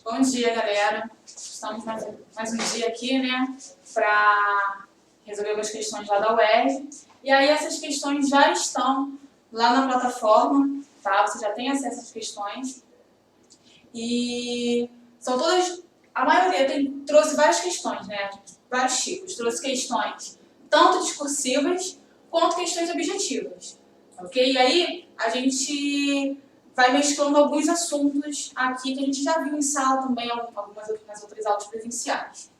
Bom dia, galera. Estamos mais um dia aqui, né, para resolver algumas questões lá da UERJ. E aí essas questões já estão lá na plataforma, tá? Você já tem acesso às questões. E são todas, a maioria trouxe várias questões, né, vários tipos. Trouxe questões tanto discursivas quanto questões objetivas, ok? E aí a gente vai mesclando alguns assuntos aqui que a gente já viu em sala também, nas outras aulas presenciais.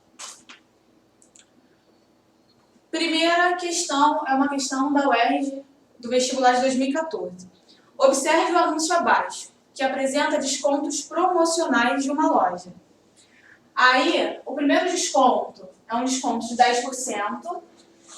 Primeira questão é uma questão da UERJ, do vestibular de 2014. Observe o anúncio abaixo, que apresenta descontos promocionais de uma loja. Aí, o primeiro desconto é um desconto de 10%,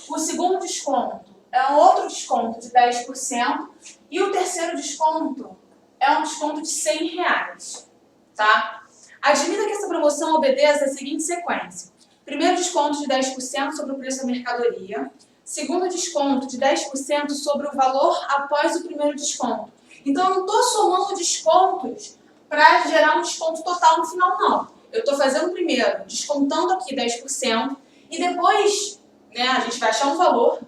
o segundo desconto é um outro desconto de 10%, e o terceiro desconto é um desconto de R$100, tá? Admita que essa promoção obedeça à seguinte sequência. Primeiro desconto de 10% sobre o preço da mercadoria. Segundo desconto de 10% sobre o valor após o primeiro desconto. Então, eu não estou somando descontos para gerar um desconto total no final, não. Eu estou fazendo primeiro, descontando aqui 10%, e depois, né, a gente vai achar um valor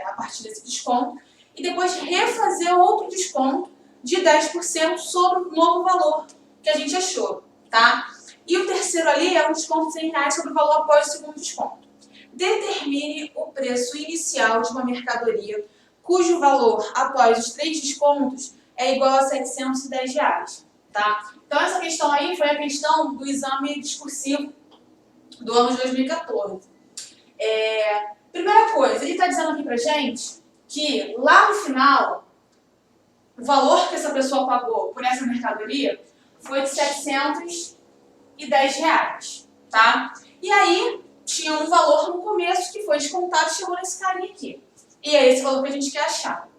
a partir desse desconto, e depois refazer outro desconto de 10% sobre o novo valor que a gente achou, tá? E o terceiro ali é um desconto de R$100 sobre o valor após o segundo desconto. Determine o preço inicial de uma mercadoria cujo valor após os 3 descontos é igual a R$710, tá? Então essa questão aí foi a questão do exame discursivo do ano de 2014. Primeira coisa, ele está dizendo aqui pra gente que lá no final o valor que essa pessoa pagou por essa mercadoria foi de R$710, tá? E aí, tinha um valor no começo que foi descontado e chegou nesse carinha aqui. E é esse valor que a gente quer achar.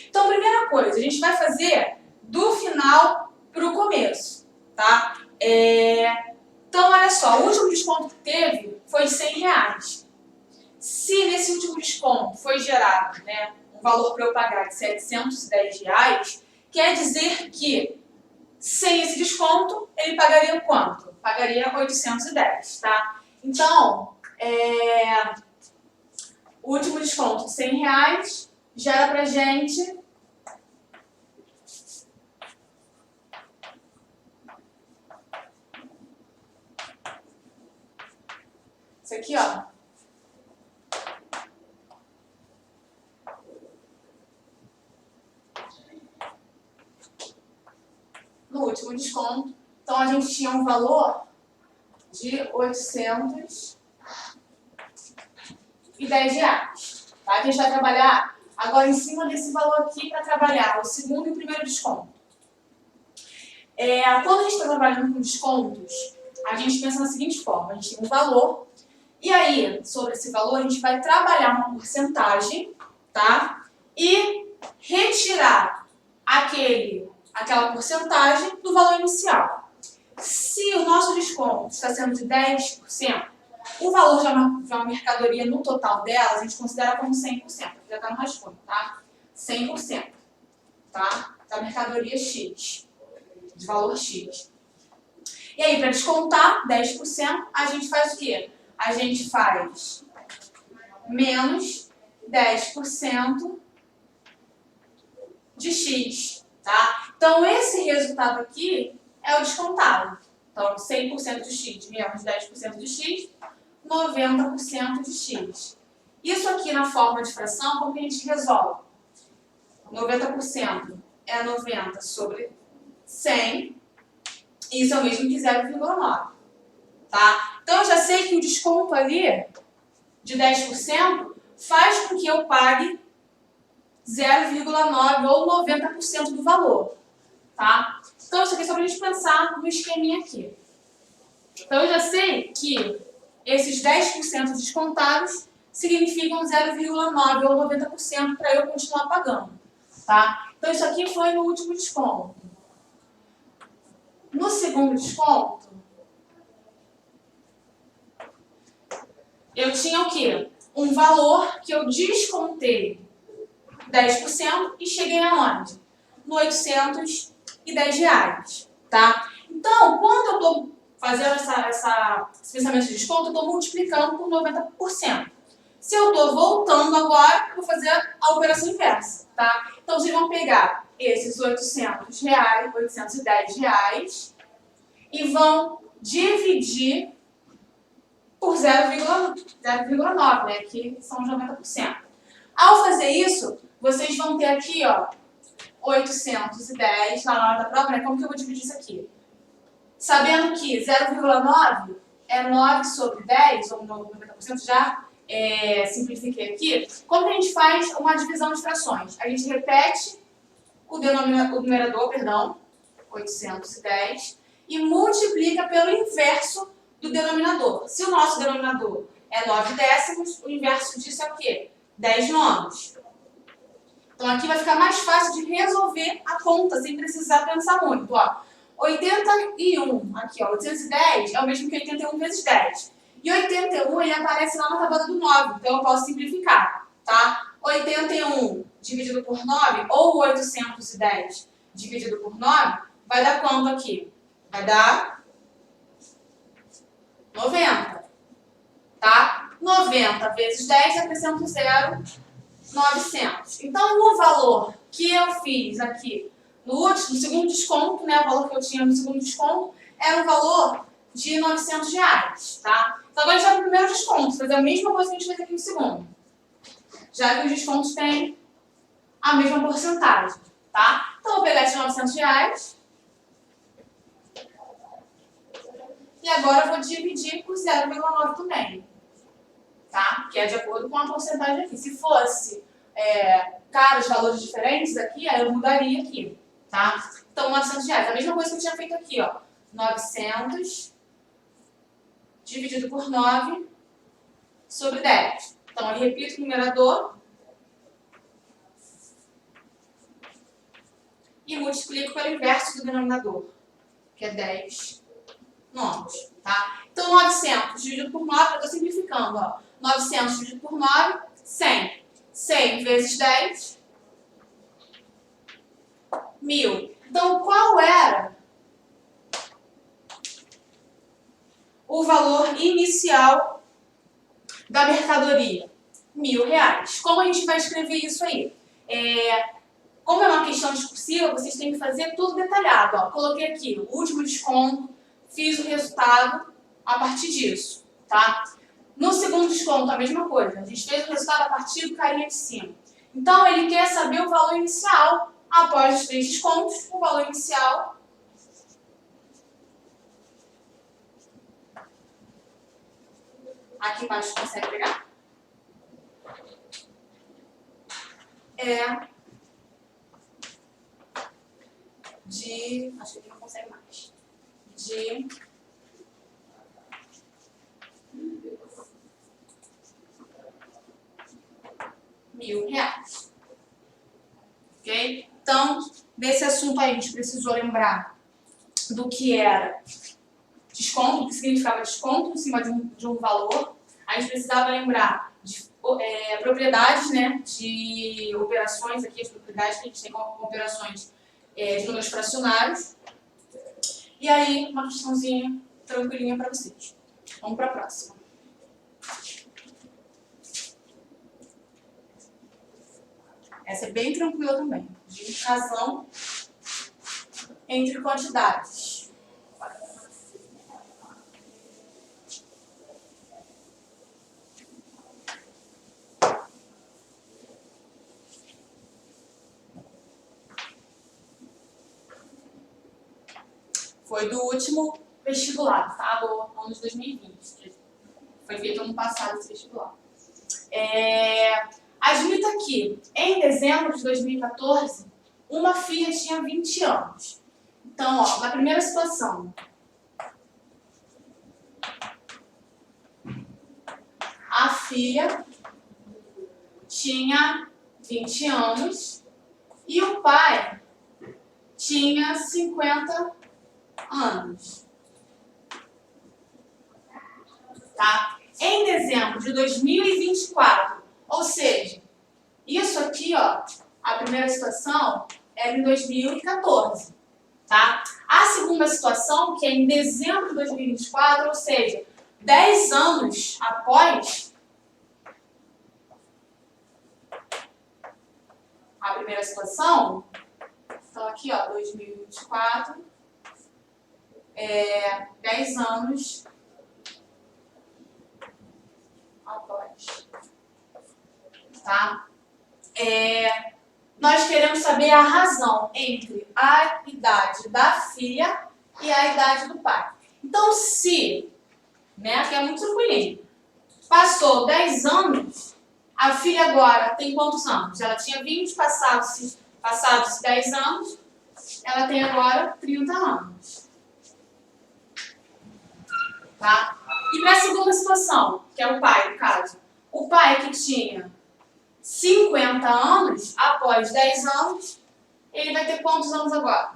Então, primeira coisa, a gente vai fazer do final para o começo, tá? Então, olha só, o último desconto que teve foi de R$100. Se nesse último desconto foi gerado, né, um valor para eu pagar de R$710, quer dizer que sem esse desconto ele pagaria quanto? Pagaria R$810, tá? Então, o último desconto de R$100 gera pra gente isso aqui, ó. No último desconto. Então, a gente tinha um valor de R$810. Tá? A gente vai trabalhar agora em cima desse valor aqui para trabalhar o segundo e o primeiro desconto. Quando a gente está trabalhando com descontos, a gente pensa da seguinte forma. A gente tem um valor e aí, sobre esse valor, a gente vai trabalhar uma porcentagem, tá? E retirar aquela porcentagem do valor inicial. Se o nosso desconto está sendo de 10%, o valor de uma mercadoria no total dela, a gente considera como 100%, já está no rascunho, tá? 100%, tá? Da mercadoria X, de valor X. E aí, para descontar 10%, a gente faz o quê? A gente faz menos 10% de X, tá? Então, esse resultado aqui é o descontado. Então, 100% de X menos 10% de X, 90% de X. Isso aqui na forma de fração, como que a gente resolve? 90% é 90 sobre 100, isso é o mesmo que 0,9, tá? Então, eu já sei que o desconto ali de 10% faz com que eu pague 0,9 ou 90% do valor, tá? Então, isso aqui é só para a gente pensar no esqueminha aqui. Então, eu já sei que esses 10% descontados significam 0,9 ou 90% para eu continuar pagando, tá? Então, isso aqui foi no último desconto. No segundo desconto, eu tinha o quê? Um valor que eu descontei 10% e cheguei aonde? No R$810, tá? Então, quando eu estou fazendo esse pensamento de desconto, eu estou multiplicando por 90%. Se eu estou voltando agora, eu vou fazer a operação inversa, tá? Então, vocês vão pegar esses R$810 e vão dividir por 0,9, né? Que são os 90%. Ao fazer isso, vocês vão ter aqui, ó, 810 lá na hora da prova, né? Como que eu vou dividir isso aqui? Sabendo que 0,9 é 9 sobre 10, ou 90% já simplifiquei aqui. Como que a gente faz uma divisão de frações? A gente repete o numerador, 810, e multiplica pelo inverso do denominador. Se o nosso denominador é 9 décimos, o inverso disso é o quê? 10 nonos. Então aqui vai ficar mais fácil de resolver a conta, sem precisar pensar muito. Ó, 81, aqui ó, 810 é o mesmo que 81 vezes 10. E 81 ele aparece lá na tabela do 9, então eu posso simplificar, tá? 81 dividido por 9, ou 810 dividido por 9, vai dar quanto aqui? Vai dar 90, tá? 90 vezes 10, acrescento 0, 900. Então, o valor que eu fiz aqui no segundo desconto, né, o valor que eu tinha no segundo desconto, era um valor de R$900, tá? Então, agora a gente vai para o primeiro desconto, fazer a mesma coisa que a gente fez aqui no segundo. Já que os descontos têm a mesma porcentagem, tá? Então, eu vou pegar esses R$900 e agora eu vou dividir por 0,9 também, tá? Que é de acordo com a porcentagem aqui. Se fosse caros valores diferentes aqui, aí eu mudaria aqui, tá? Então, R$900, a mesma coisa que eu tinha feito aqui, ó. 900 dividido por 9 sobre 10. Então, eu repito o numerador e multiplico pelo inverso do denominador, que é 10 nonos, tá? Então, 900 dividido por 9, eu estou simplificando, ó. 900 dividido por 9, 100. 100 vezes 10, 1.000. Então, qual era o valor inicial da mercadoria? R$1.000. Como a gente vai escrever isso aí? Como é uma questão discursiva, vocês têm que fazer tudo detalhado. Ó. Coloquei aqui o último desconto, fiz o resultado a partir disso, tá? No segundo desconto, a mesma coisa. A gente fez o resultado a partir do carinha de cima. Então, ele quer saber o valor inicial. Após os 3 descontos, o valor inicial aqui embaixo, consegue pegar? Acho que aqui não consegue mais. De R$1.000. Ok? Então, desse assunto aí, a gente precisou lembrar do que era desconto, o que significava desconto em cima de um valor. A gente precisava lembrar de propriedades, né, de operações, aqui as propriedades que a gente tem como operações de números fracionários. E aí, uma questãozinha tranquilinha para vocês. Vamos para a próxima. Essa é bem tranquila também, de razão entre quantidades. Foi do último vestibular, tá? Do ano de 2020. Foi feito ano passado esse vestibular. Admita que, em dezembro de 2014, uma filha tinha 20 anos. Então, ó, na primeira situação, a filha tinha 20 anos e o pai tinha 50 anos. Tá? Em dezembro de 2024, ou seja, isso aqui, ó, a primeira situação era em 2014, tá? A segunda situação, que é em dezembro de 2024, ou seja, 10 anos após a primeira situação, então aqui, ó, 2024, 10 anos após, tá? Nós queremos saber a razão entre a idade da filha e a idade do pai. Então, se, né, aqui é muito tranquilinho, passou 10 anos, a filha agora tem quantos anos? Ela tinha 20, passados 10 anos, ela tem agora 30 anos. Tá? E para a segunda situação, que é o pai, no caso. O pai que tinha 50 anos, após 10 anos, ele vai ter quantos anos agora?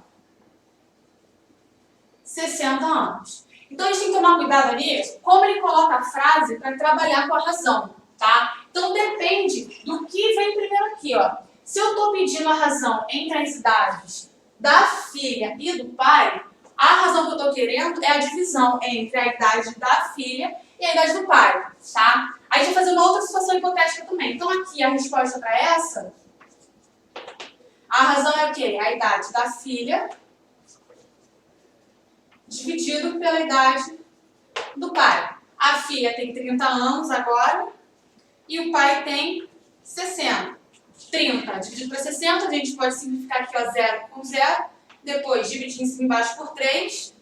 60 anos. Então a gente tem que tomar cuidado ali como ele coloca a frase para trabalhar com a razão, tá? Então depende do que vem primeiro aqui, ó. Se eu estou pedindo a razão entre as idades da filha e do pai, a razão que eu estou querendo é a divisão entre a idade da filha e a idade do pai, tá? Aí a gente vai fazer uma outra situação hipotética também. Então aqui a resposta para essa, a razão é o quê? A idade da filha dividido pela idade do pai. A filha tem 30 anos agora e o pai tem 60. 30 dividido por 60, a gente pode simplificar aqui, ó, 0 com 0. Depois dividir em cima e embaixo por 3,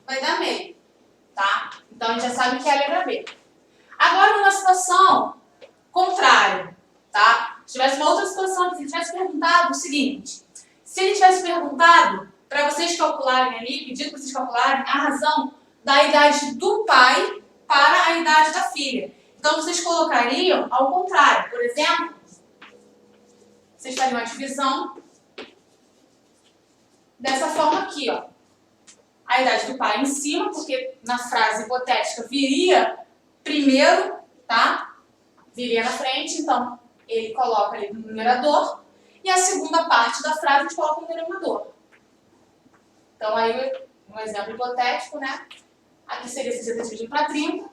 vai dar meio, tá? Então a gente já sabe que é a letra B. Agora numa situação contrária, tá? Se tivesse uma outra situação, se ele tivesse perguntado o seguinte, se ele tivesse perguntado para vocês calcularem ali, pedido para vocês calcularem a razão da idade do pai para a idade da filha. Então vocês colocariam ao contrário. Por exemplo, vocês fariam a divisão dessa forma aqui, ó. A idade do pai em cima, porque na frase hipotética viria primeiro, tá? Viria na frente, então ele coloca ali no numerador. E a segunda parte da frase a gente coloca no denominador. Então aí, um exemplo hipotético, né? Aqui seria 60 dividido para 30,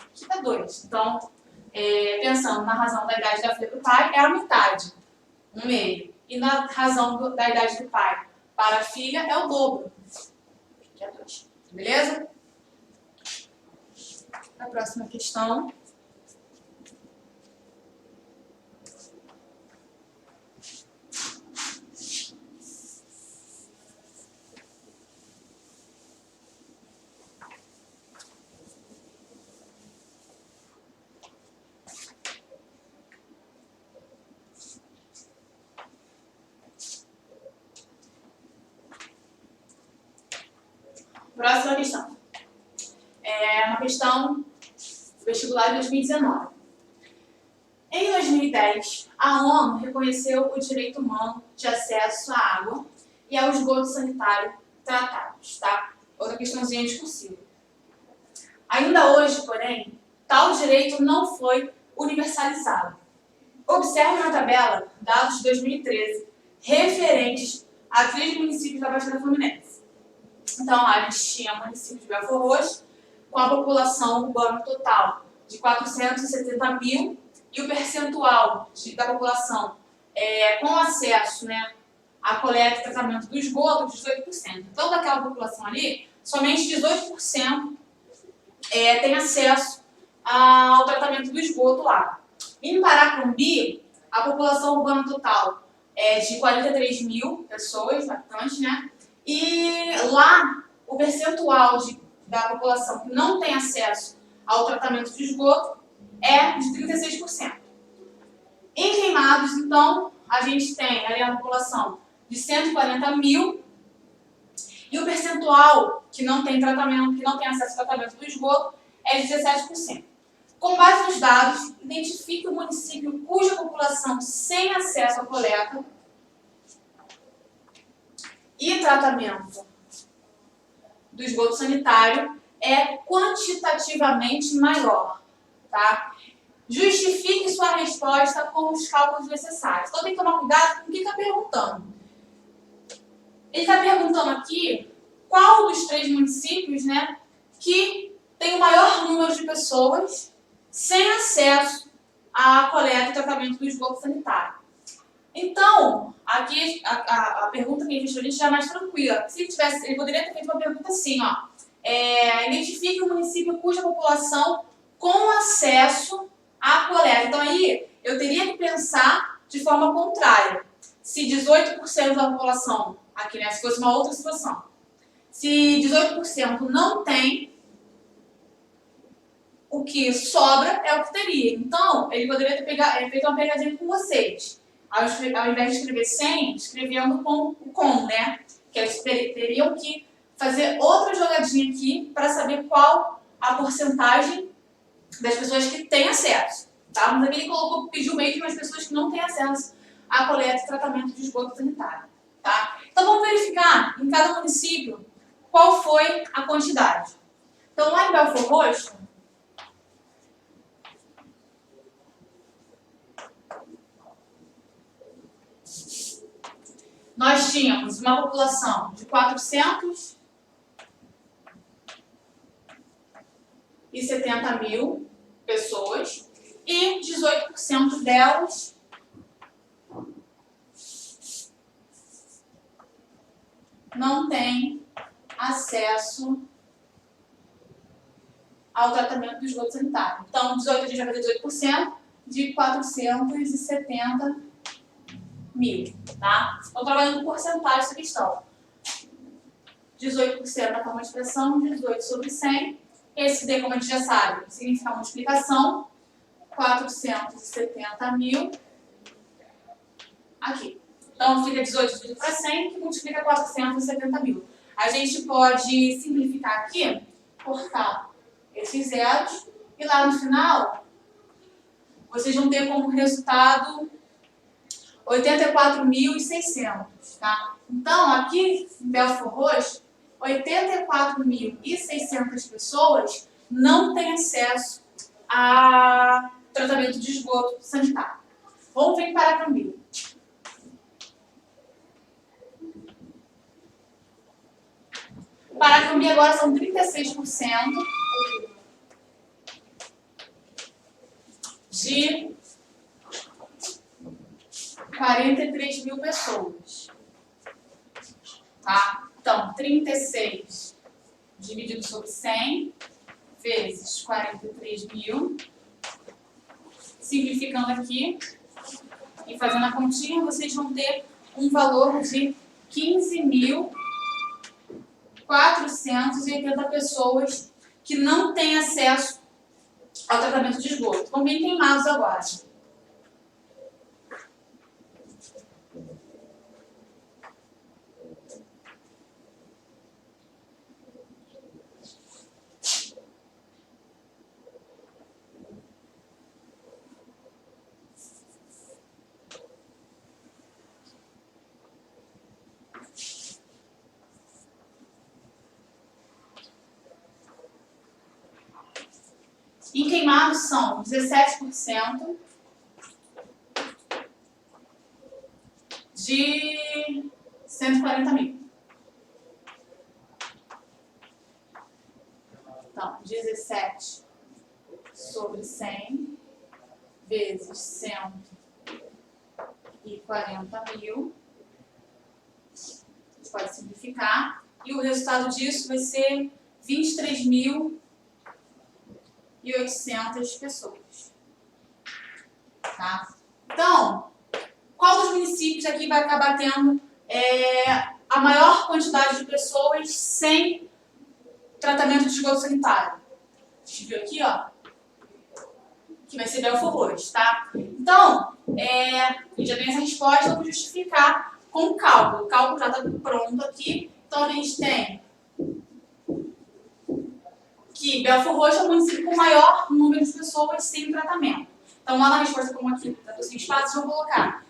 aqui dá 2. Então, pensando na razão da idade da filha do pai, é a metade, 1/2. E na razão da idade do pai para a filha é o dobro, que é 2. Beleza? A próxima questão. Próxima questão. É uma questão do vestibular de 2019. Em 2010, a ONU reconheceu o direito humano de acesso à água e ao esgoto sanitário tratados, tá? Outra questãozinha discursiva. Ainda hoje, porém, tal direito não foi universalizado. Observe na tabela dados de 2013 referentes a 3 municípios da Baixada Fluminense. Então, a gente tinha o município de Belford Roxo, com a população urbana total de 470 mil, e o percentual da população com acesso, né, à coleta e tratamento do esgoto, 18%. Então, daquela população ali, somente 18% tem acesso ao tratamento do esgoto lá. Em Paracambi, a população urbana total é de 43 mil pessoas, habitantes, né? E lá, o percentual da população que não tem acesso ao tratamento de esgoto é de 36%. Em Queimados, então, a gente tem ali a população de 140 mil e o percentual que não tem tratamento, que não tem acesso ao tratamento do esgoto é de 17%. Com base nos dados, identifique o município cuja população sem acesso à coleta e tratamento do esgoto sanitário é quantitativamente maior, tá? Justifique sua resposta com os cálculos necessários. Então tem que tomar cuidado com o que está perguntando. Ele está perguntando aqui qual dos 3 municípios, né, que tem o maior número de pessoas sem acesso à coleta e tratamento do esgoto sanitário. Então, aqui a pergunta que a gente fez já é mais tranquila. Se ele poderia ter feito uma pergunta assim, ó. Identifique um município cuja população com acesso à coleta. Então aí eu teria que pensar de forma contrária. Se 18% da população, aqui, né, se fosse uma outra situação, se 18% não tem, o que sobra é o que teria. Então, ele poderia ter feito uma pegadinha com vocês. Ao invés de escrever 100, escrevendo com o com, né? Que eles teriam que fazer outra jogadinha aqui para saber qual a porcentagem das pessoas que têm acesso. Tá? Mas aqui ele pediu mesmo as pessoas que não têm acesso à coleta e tratamento de esgoto sanitário. Tá? Então vamos verificar em cada município qual foi a quantidade. Então lá em Belford Roxo, nós tínhamos uma população de 470 mil pessoas e 18% delas não têm acesso ao tratamento do esgoto sanitário. Então, 18 a gente vai fazer 18% de 470 mil, tá? Estou trabalhando com porcentagem essa questão. 18% na forma de expressão, 18 sobre 100. Esse D, como a gente já sabe, significa multiplicação. 470 mil aqui. Então, fica 18 dividido para 100, que multiplica 470 mil. A gente pode simplificar aqui, cortar esses zeros, e lá no final, vocês vão ter como resultado 84.600, tá? Então, aqui em Belford Roxo, 84.600 pessoas não têm acesso a tratamento de esgoto sanitário. Vamos ver em Paracambi. Paracambi agora são 36% de 43 mil pessoas. Tá? Então, 36 dividido sobre 100 vezes 43 mil. Simplificando aqui e fazendo a continha, vocês vão ter um valor de 15.480 pessoas que não têm acesso ao tratamento de esgoto. Estão bem queimados agora. Em queimados são 17% de 140 mil. Então, 17 sobre 100 vezes 140 mil. A gente pode simplificar. E o resultado disso vai ser 23.800 pessoas. Tá? Então, qual dos municípios aqui vai acabar tendo a maior quantidade de pessoas sem tratamento de esgoto sanitário? A gente viu aqui, ó, que vai ser Belford Roxo, tá? Então, já tem essa resposta, vamos justificar com o cálculo. O cálculo já está pronto aqui. Então, a gente tem que Belford Roxo é o município com o maior número de pessoas sem tratamento. Então, lá na resposta, como aqui está sem espaço, vão colocar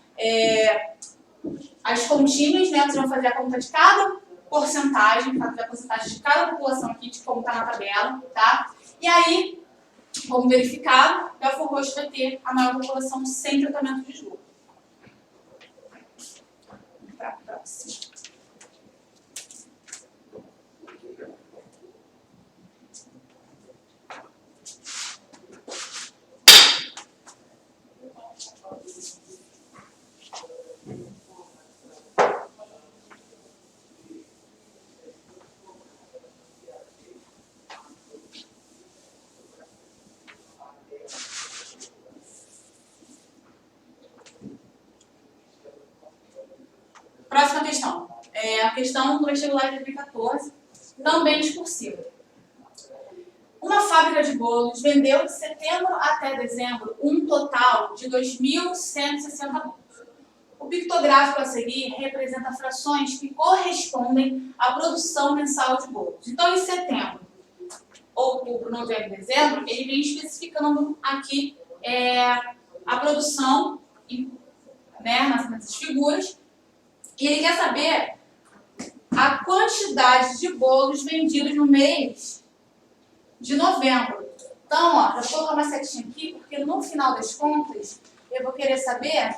as continhas, né? Vocês vão fazer a conta de cada porcentagem, fazer a porcentagem de cada população aqui, de como está na tabela, tá? E aí, vamos verificar, Belford Roxo vai ter a maior população sem tratamento de esgoto. Vamos para a próxima. questão do vestibular de 2014, também discursiva. Uma fábrica de bolos vendeu de setembro até dezembro um total de 2.160 bolos. O pictográfico a seguir representa frações que correspondem à produção mensal de bolos. Então, em setembro, outubro, novembro e dezembro, ele vem especificando aqui a produção, né, nessas figuras, e ele quer saber a quantidade de bolos vendidos no mês de novembro. Então, ó, já vou colocar uma setinha aqui, porque no final das contas, eu vou querer saber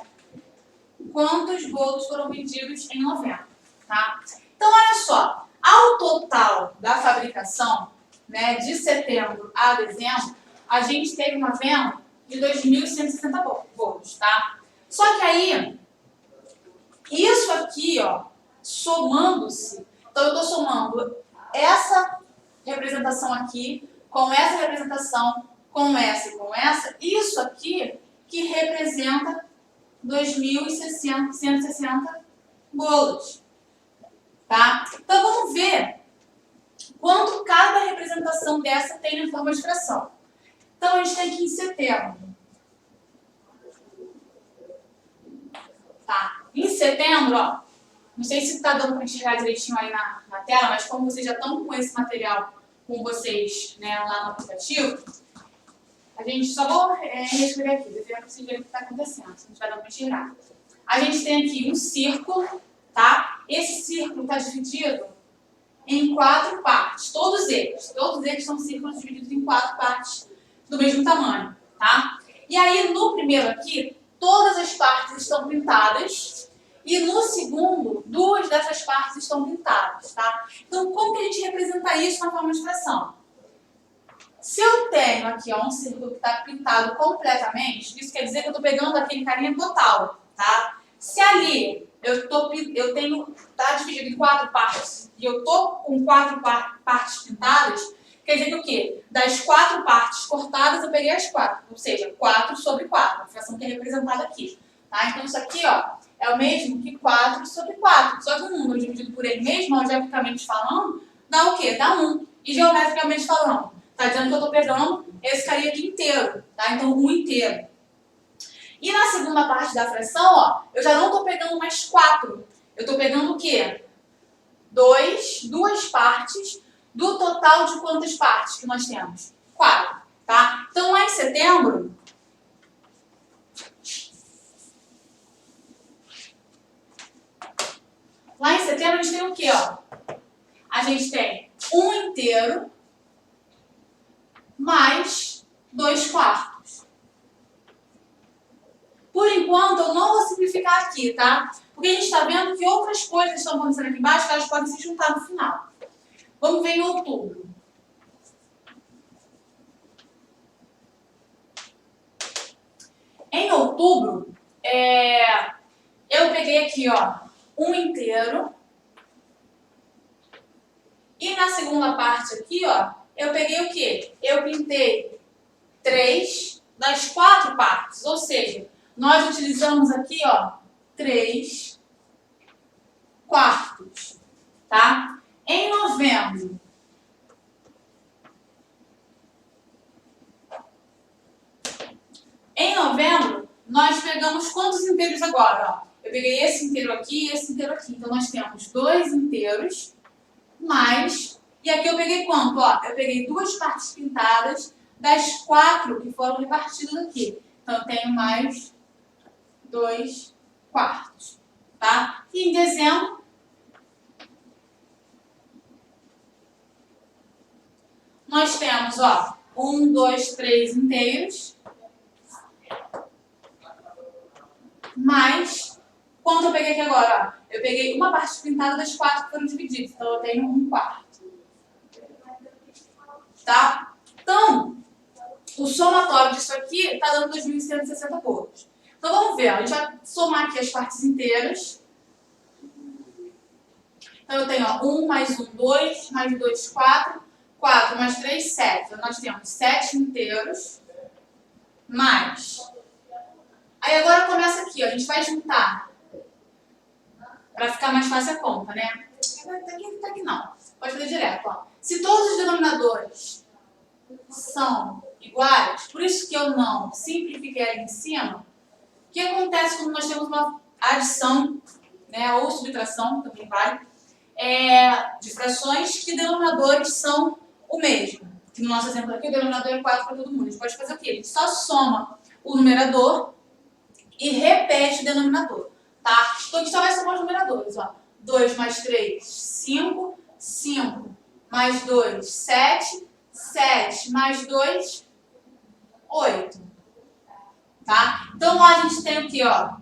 quantos bolos foram vendidos em novembro, tá? Então, olha só, ao total da fabricação, né, de setembro a dezembro, a gente teve uma venda de 2.160 bolos, tá? Só que aí, isso aqui, ó, somando-se, então eu estou somando essa representação aqui com essa representação, com essa e com essa, isso aqui que representa 2.160 bolos, tá? Então vamos ver quanto cada representação dessa tem na forma de fração. Então a gente tem aqui em setembro. Tá? Em setembro, ó, não sei se está dando para enxergar direitinho aí na tela, mas como vocês já estão com esse material com vocês, né, lá no aplicativo, a gente só vou reescrever aqui, para vocês verem o que está acontecendo, se a gente vai dar para enxergar. A gente tem aqui um círculo, tá? Esse círculo está dividido em 4 partes, todos eles são círculos divididos em 4 partes do mesmo tamanho, tá? E aí no primeiro aqui, todas as partes estão pintadas e no segundo, 2 dessas partes estão pintadas, tá? Então como que a gente representa isso na forma de fração? Se eu tenho aqui ó, um círculo que está pintado completamente, isso quer dizer que eu estou pegando aquele carinha total, tá? Se ali está dividido em 4 partes e eu estou com 4 partes pintadas, quer dizer que o quê? Das 4 partes cortadas eu peguei as 4, ou seja, 4 sobre 4, a fração que é representada aqui. Tá? Então isso aqui ó, é o mesmo que 4 sobre 4, só que o número dividido por ele mesmo, algebricamente falando, dá o quê? Dá 1. E geometricamente falando, está dizendo que eu estou pegando esse carinha aqui inteiro, tá? Então 1 inteiro. E na segunda parte da fração, ó, eu já não estou pegando mais 4. Eu estou pegando o quê? 2 partes do total de quantas partes que nós temos? 4, tá? Então lá em setembro, a gente tem o quê, ó? A gente tem 1 inteiro mais 2 quartos. Por enquanto, eu não vou simplificar aqui, tá? Porque a gente está vendo que outras coisas estão acontecendo aqui embaixo que elas podem se juntar no final. Vamos ver em outubro. Em outubro, eu peguei aqui, ó, 1 inteiro. E na segunda parte aqui, ó, eu peguei o quê? Eu pintei 3 das 4 partes, ou seja, nós utilizamos aqui, ó, 3 quartos, tá? Em novembro, nós pegamos quantos inteiros agora, ó? Eu peguei esse inteiro aqui e esse inteiro aqui. Então, nós temos 2 inteiros, mais... E aqui eu peguei quanto? Ó, eu peguei 2 partes pintadas das 4 que foram repartidas aqui. Então, eu tenho mais 2 quartos, tá? E em dezembro, nós temos, ó, 1, 2, 3 inteiros, mais, quanto eu peguei aqui agora? Ó, eu peguei uma parte pintada das 4 que foram divididas, então eu tenho 1 quarto. Tá? Então, o somatório disso aqui está dando 2.160 bolos. Então, vamos ver. Ó, a gente vai somar aqui as partes inteiras. Então, eu tenho ó, 1 mais 1, 2, mais 2, 4. 4 mais 3, 7. Então, nós temos 7 inteiros. Mais. Aí, agora começa aqui. Ó, a gente vai juntar. Para ficar mais fácil a conta, né? Tá aqui não. Pode fazer direto, ó. Se todos os denominadores são iguais, por isso que eu não simplifiquei ali em cima, o que acontece quando nós temos uma adição, né, ou subtração, também vale, de frações que denominadores são o mesmo. No nosso exemplo aqui, o denominador é 4 para todo mundo. A gente pode fazer o quê? A gente só soma o numerador e repete o denominador, tá? Então, a gente só vai somar os numeradores, ó. 2 mais 3, 5. 5 mais 2, 7. 7 mais 2, 8. Tá? Então, lá a gente tem o quê, ó?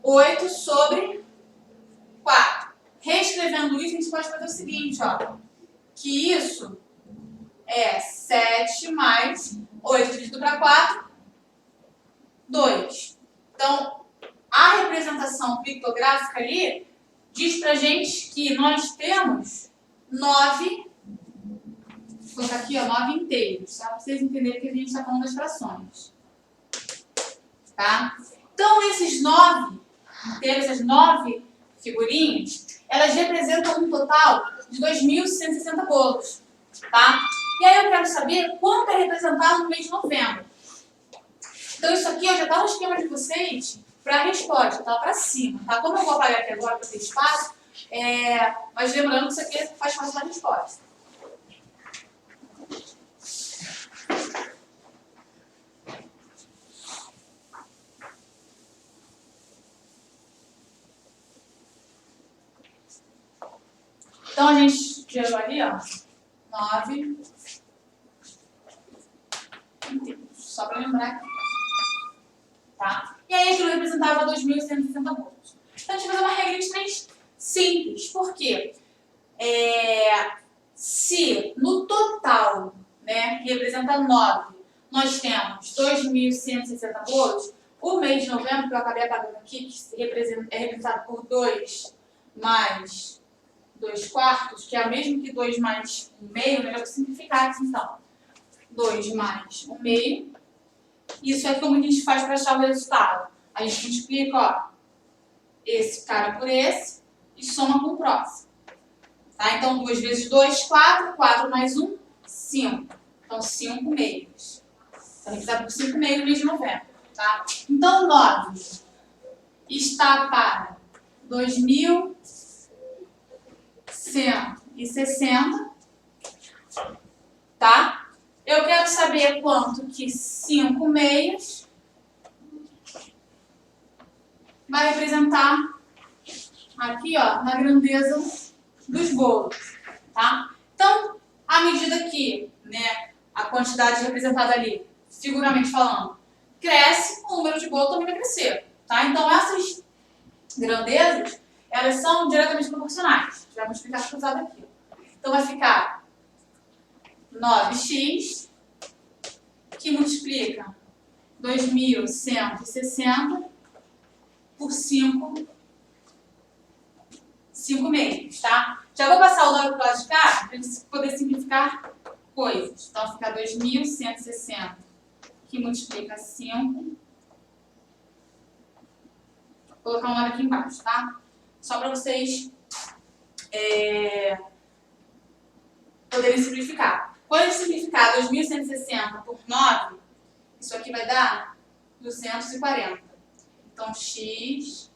8 sobre 4. Reescrevendo isso, a gente pode fazer o seguinte, ó. Que isso é 7 mais 8 dividido para 4, 2. Então, a representação pictográfica ali diz pra gente que nós temos 9, vou colocar aqui, ó, 9 inteiros, tá? Pra vocês entenderem que a gente está falando das frações. Tá? Então, esses 9 inteiros, essas 9 figurinhas, elas representam um total de 2.160 bolos, tá? E aí eu quero saber quanto é representado no mês de novembro. Então, isso aqui ó, já está no esquema de vocês para a resposta, tá? Para cima, tá? Como eu vou apagar aqui agora para ter espaço, mas lembrando que isso aqui faz parte da resposta. Então, a gente gerou ali, ó, 9 inteiros. Só para lembrar aqui. Tá? E aí, aquilo representava 2.160 bolos. Então, a gente vai fazer uma regra de 3 simples. Por quê? Se no total, né, que representa 9, nós temos 2.160 bolos, o mês de novembro, que eu acabei apagando aqui, que é representado por 2 mais 2 quartos, que é o mesmo que 2 mais 1 meio, né? Eu vou simplificar aqui então. 2 mais 1 meio. Isso é como a gente faz para achar o resultado. A gente multiplica, ó, esse cara por esse e soma com o próximo. Tá? Então, 2 vezes 2, 4. 4 mais 1, 5. Então, 5 meios. Então, representado por 5 meios no mês de novembro. Tá? Então, 9 está para 2.160, tá? Eu quero saber quanto que 5 meios vai representar aqui, ó, na grandeza dos bolos, tá? Então, à medida que, né, a quantidade representada ali, figuramente falando, cresce, o número de bolos também vai crescer, tá? Então, essas grandezas, elas são diretamente proporcionais. Já vamos explicar cruzado aqui. Então, vai ficar 9x, que multiplica 2.160 por 5 meios, tá? Já vou passar o 9 para o lado de cá, para a gente poder simplificar coisas. Então, fica 2.160, que multiplica 5. Vou colocar um 9 aqui embaixo, tá? Só para vocês poderem simplificar. Quando a gente simplificar 2.160 por 9, isso aqui vai dar 240. Então, x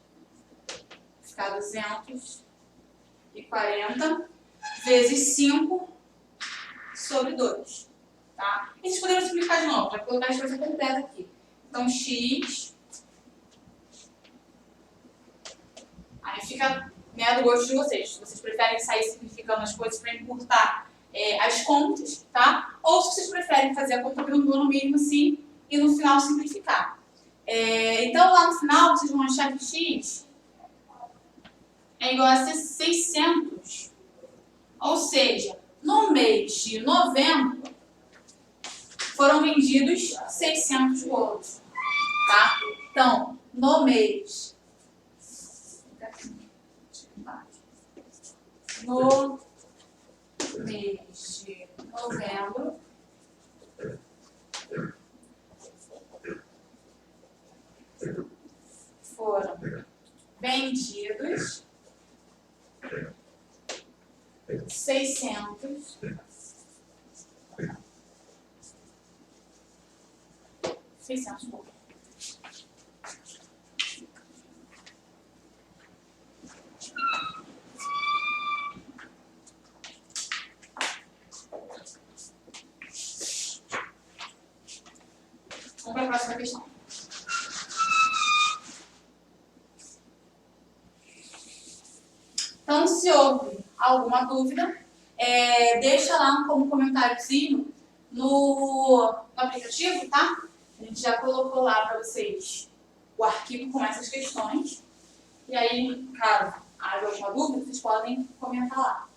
vai ficar 240 vezes 5 sobre 2. Tá? E vocês poderiam simplificar de novo, para colocar a coisa completa aqui. Então, x. Aí fica, né, do gosto de vocês. Se vocês preferem sair simplificando as coisas para encurtar as contas, tá? Ou se vocês preferem fazer a conta grandona mesmo assim e no final simplificar. Então, lá no final, vocês vão achar que x é igual a 600. Ou seja, no mês de novembro, foram vendidos 600 bolos, tá? Então, no mês de novembro, foram vendidos 600, 600 pouco. Vamos para a próxima questão. Então, se houve alguma dúvida, deixa lá como comentáriozinho no aplicativo, tá? A gente já colocou lá para vocês o arquivo com essas questões. E aí, caso haja alguma dúvida, vocês podem comentar lá.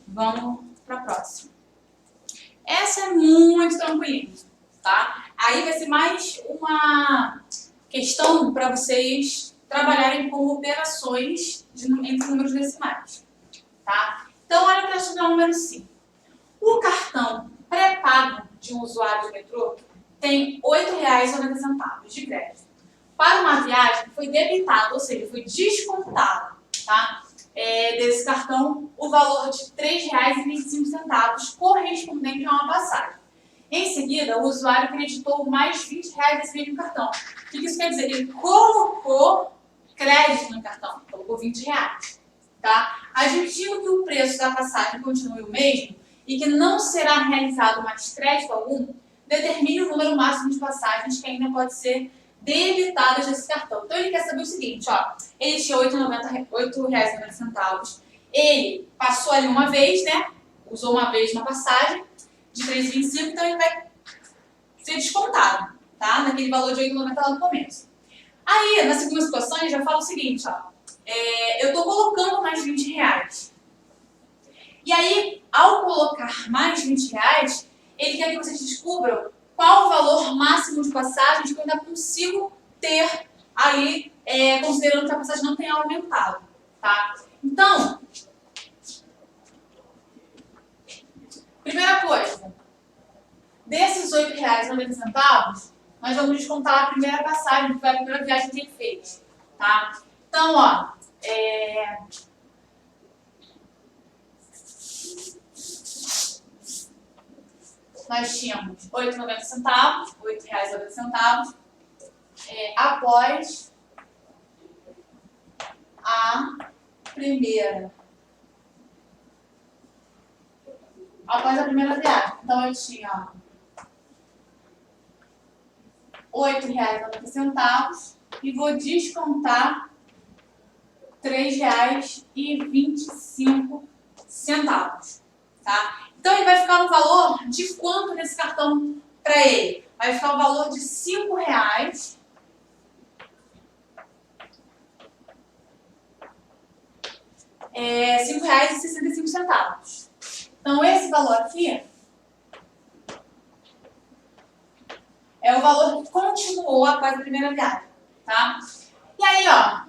Vamos para a próxima. Essa é muito tranquilinha, tá? Aí vai ser mais uma questão para vocês trabalharem com operações entre números decimais, tá? Então, olha para a questão número 5. O cartão pré-pago de um usuário de metrô tem R$ 8,90 de crédito. Para uma viagem, foi debitado, ou seja, foi descontado, tá? Desse cartão o valor de R$ 3,25 correspondente a uma passagem. Em seguida, o usuário creditou mais R$ 20 nesse mesmo cartão. O que isso quer dizer? Ele colocou crédito no cartão, colocou R$ 20. Tá? Admitindo que o preço da passagem continue o mesmo e que não será realizado mais crédito algum, determine o número máximo de passagens que ainda pode ser debitadas desse cartão. Então ele quer saber o seguinte, ó, ele tinha R$ 8,90, ele passou ali uma vez, né? Usou uma vez uma passagem de R$ 3,25, então ele vai ser descontado, tá? Naquele valor de R$ 8,90 lá no começo. Aí, na segunda situação, ele já fala o seguinte, ó, eu estou colocando mais R$ 20. E aí, ao colocar mais R$ 20, ele quer que vocês descubram qual o valor máximo de passagens que eu ainda consigo ter ali, considerando que a passagem não tenha aumentado, tá? Então, primeira coisa, desses R$ 8,90, nós vamos descontar a primeira passagem, que foi a primeira viagem que ele fez, tá? Então, ó, nós tínhamos R$ 8,90, R$ 8,90, após a primeira viagem. Então, eu tinha R$ 8,90 e vou descontar R$ 3,25, tá? Então, ele vai ficar no valor de quanto nesse cartão para ele? Vai ficar o valor de R$ 5,00. R$ 5,65. Então, esse valor aqui é o valor que continuou após a primeira viagem, tá? E aí, ó,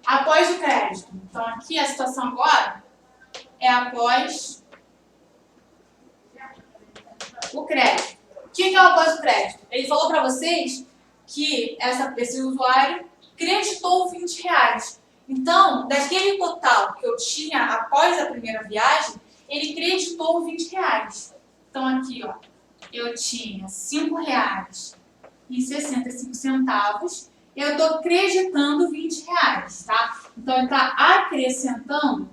após o crédito. Então, aqui a situação agora é após o crédito. O que é o após o crédito? Ele falou para vocês que esse usuário creditou R$ 20. Então, daquele total que eu tinha após a primeira viagem, ele creditou R$ 20. Então, aqui, ó, eu tinha R$ 5,65. Eu estou acreditando R$ 20, tá? Então, ele está acrescentando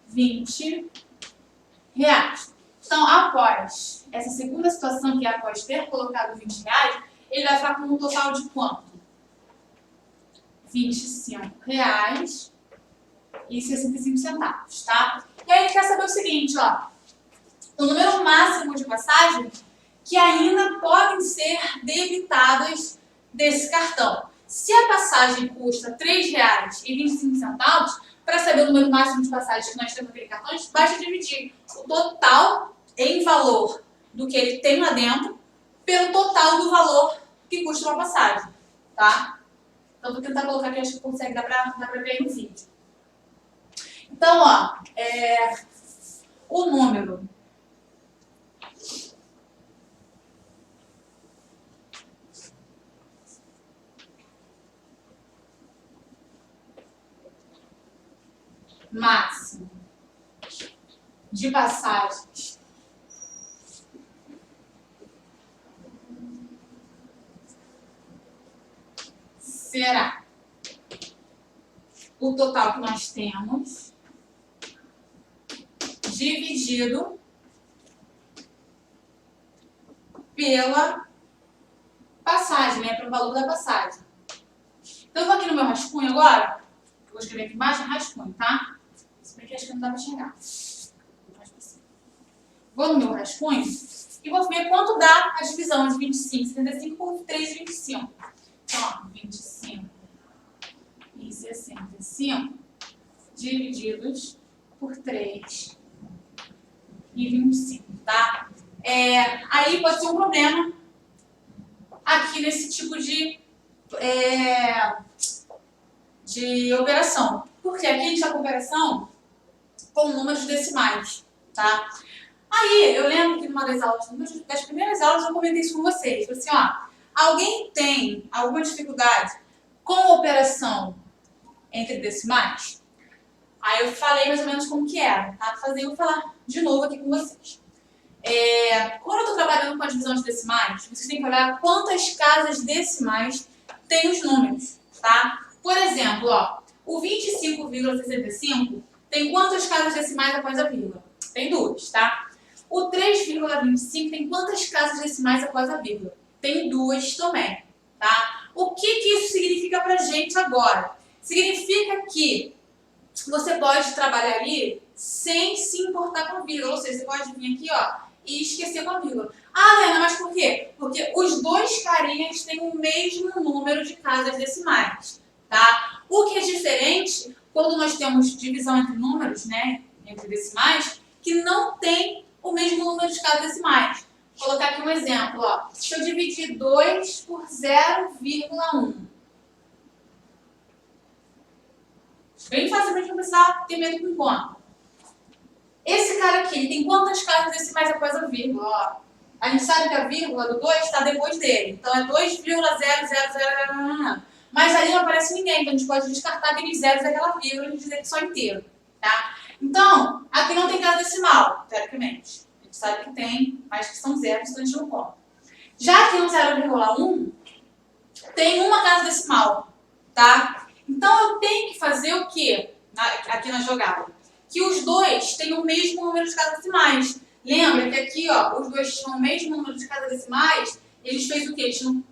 R$ 20. Então, após essa segunda situação, que é após ter colocado R$ 20, ele vai ficar com um total de quanto? R$ 25,65, tá? E aí ele quer saber o seguinte, ó, o número máximo de passagens que ainda podem ser debitadas desse cartão. Se a passagem custa R$ 3,25, para saber o número máximo de passagens que nós temos naquele cartão, basta dividir o total em valor do que ele tem lá dentro pelo total do valor que custa uma passagem, tá? Então, vou tentar colocar aqui, acho que consegue, dá pra ver aí no vídeo. Então, ó, o número máximo de passagens será o total que nós temos dividido pela passagem, né? Pelo valor da passagem. Então, eu vou aqui no meu rascunho agora. Eu vou escrever aqui embaixo rascunho, tá? Se bem que acho que não dá pra chegar. Vou no meu rascunho e vou ver quanto dá a divisão de 25,75 por 3,25. Então, ó, 25 e 65 divididos por 3 e 25, tá? Aí pode ser um problema aqui nesse tipo de operação. Porque aqui a gente está com operação com números decimais, tá? Aí, eu lembro que numa das aulas, das primeiras aulas, eu comentei isso com vocês. Assim, ó, alguém tem alguma dificuldade com operação entre decimais? Aí eu falei mais ou menos como que era, tá? Eu vou falar de novo aqui com vocês. Quando eu estou trabalhando com a divisão de decimais, vocês têm que olhar quantas casas decimais tem os números, tá? Por exemplo, ó, o 25,65 tem quantas casas decimais após a vírgula? Tem 2, tá? O 3,25 tem quantas casas decimais após a vírgula? Tem 2 também, tá? O que isso significa pra gente agora? Significa que você pode trabalhar ali sem se importar com a vírgula, ou seja, você pode vir aqui, ó, e esquecer com a vírgula. Ah, Helena, mas por quê? Porque os dois carinhas têm o mesmo número de casas decimais, tá? O que é diferente quando nós temos divisão entre números, né, entre decimais, que não tem o mesmo número de casas decimais. Vou colocar aqui um exemplo, ó. Se eu dividir 2 por 0,1. Bem facilmente, não precisar ter medo com conta. Esse cara aqui, ele tem quantas casas decimais após a vírgula? Ó, a gente sabe que a vírgula do 2 está depois dele. Então, é 2,000. Mas ali não aparece ninguém, então a gente pode descartar aqueles zeros daquela vírgula e dizer que só inteiro, tá? Então, aqui não tem casa decimal, teoricamente. A gente sabe que tem, mas que são zeros, então a gente não conta. Já aqui no 0,1, tem uma casa decimal, tá? Então, eu tenho que fazer o quê aqui na jogada? Que os dois têm o mesmo número de casas decimais. Lembra que aqui, ó, os dois tinham o mesmo número de casas decimais, eles fez o quê? Eles não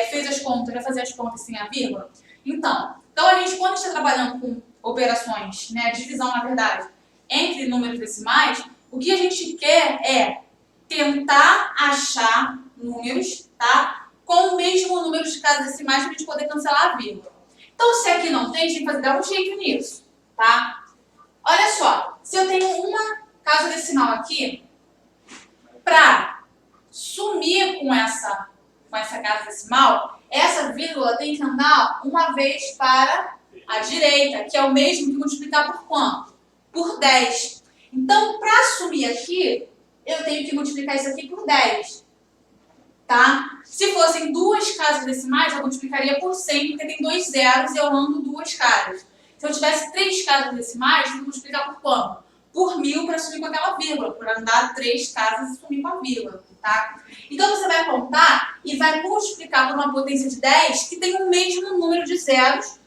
fez as contas, vai fazer as contas sem a vírgula? Então a gente, quando está trabalhando com operações, né, divisão, na verdade, entre números decimais, o que a gente quer é tentar achar números, tá, com o mesmo número de casas decimais para a gente poder cancelar a vírgula. Então, se aqui não tem, a gente tem que dar um jeito nisso, tá? Olha só, se eu tenho uma casa decimal aqui, para sumir com essa casa decimal, essa vírgula tem que andar uma vez para a direita, que é o mesmo que multiplicar por quanto? Por 10. Então, para sumir aqui, eu tenho que multiplicar isso aqui por 10. Tá? Se fossem duas casas decimais, eu multiplicaria por 100, porque tem 2 zeros e eu ando 2 casas. Se eu tivesse 3 casas decimais, eu vou multiplicar por quanto? Por 1000 para sumir com aquela vírgula, para andar 3 casas e sumir com a vírgula, tá? Então, você vai contar e vai multiplicar por uma potência de 10 que tem o mesmo número de zeros,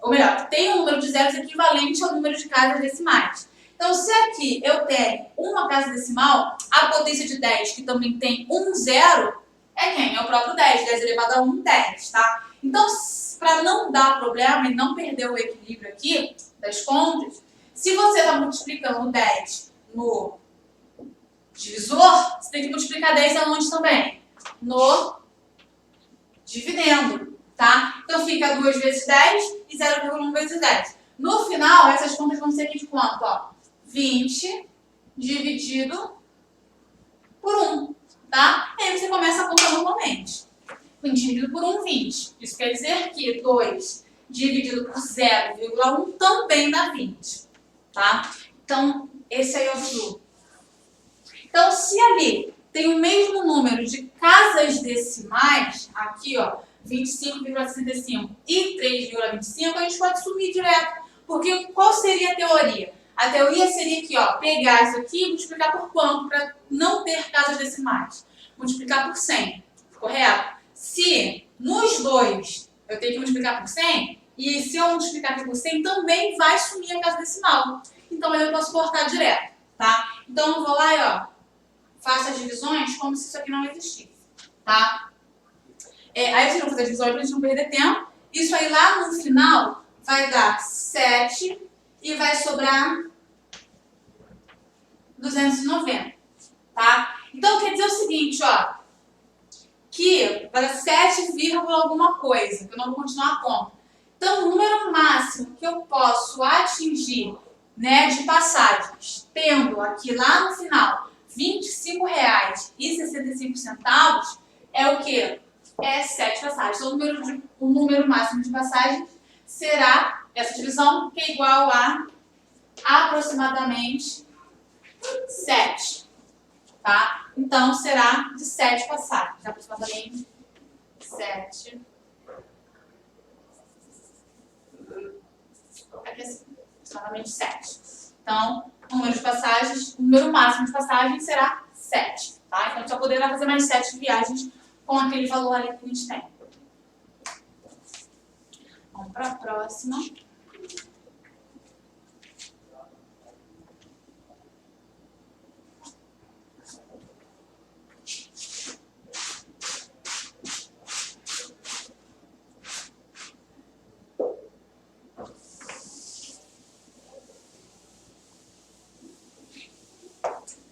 ou melhor, que tem um número de zeros equivalente ao número de casas decimais. Então, se aqui eu tenho uma casa decimal, a potência de 10, que também tem um zero, é quem? É o próprio 10. 10 elevado a 1, 10, tá? Então, para não dar problema e não perder o equilíbrio aqui das contas, se você está multiplicando 10 no divisor, você tem que multiplicar 10 aonde também? No dividendo, tá? Então, fica 2 vezes 10 e 0,1 vezes 10. No final, essas contas vão ser aqui de quanto? Ó? 20 dividido por 1, tá? E aí você começa a contar normalmente. 20 dividido por 1, 20. Isso quer dizer que 2 dividido por 0,1 também dá 20, tá? Então, esse aí é o fluxo. Então, se ali tem o mesmo número de casas decimais, aqui, ó, 25,65 e 3,25, a gente pode sumir direto, Porque qual seria a teoria? A teoria seria aqui, ó, pegar isso aqui e multiplicar por quanto para não ter casas decimais? Multiplicar por 100, correto? Se nos dois eu tenho que multiplicar por 100, e se eu multiplicar aqui por 100, também vai sumir a casa decimal. Então eu posso cortar direto, tá? Então eu vou lá e ó, faço as divisões como se isso aqui não existisse, tá? Aí vocês vão fazer a divisão para a gente não perder tempo. Isso aí lá no final vai dar 7 e vai sobrar 290, tá? Então quer dizer o seguinte, ó, que vai dar 7, alguma coisa, que eu não vou continuar a conta. Então o número máximo que eu posso atingir, né, de passagens, tendo aqui lá no final R$ 25,65, é o quê? É 7 passagens. Então o número máximo de passagens será essa divisão, que é igual a aproximadamente 7, tá? Então será de 7 passagens, aproximadamente 7. Aqui assim, aproximadamente 7. Então, o número máximo de passagens será 7, tá? Então a gente só poderá fazer mais 7 viagens com aquele valor ali que a gente tem. Vamos para a próxima.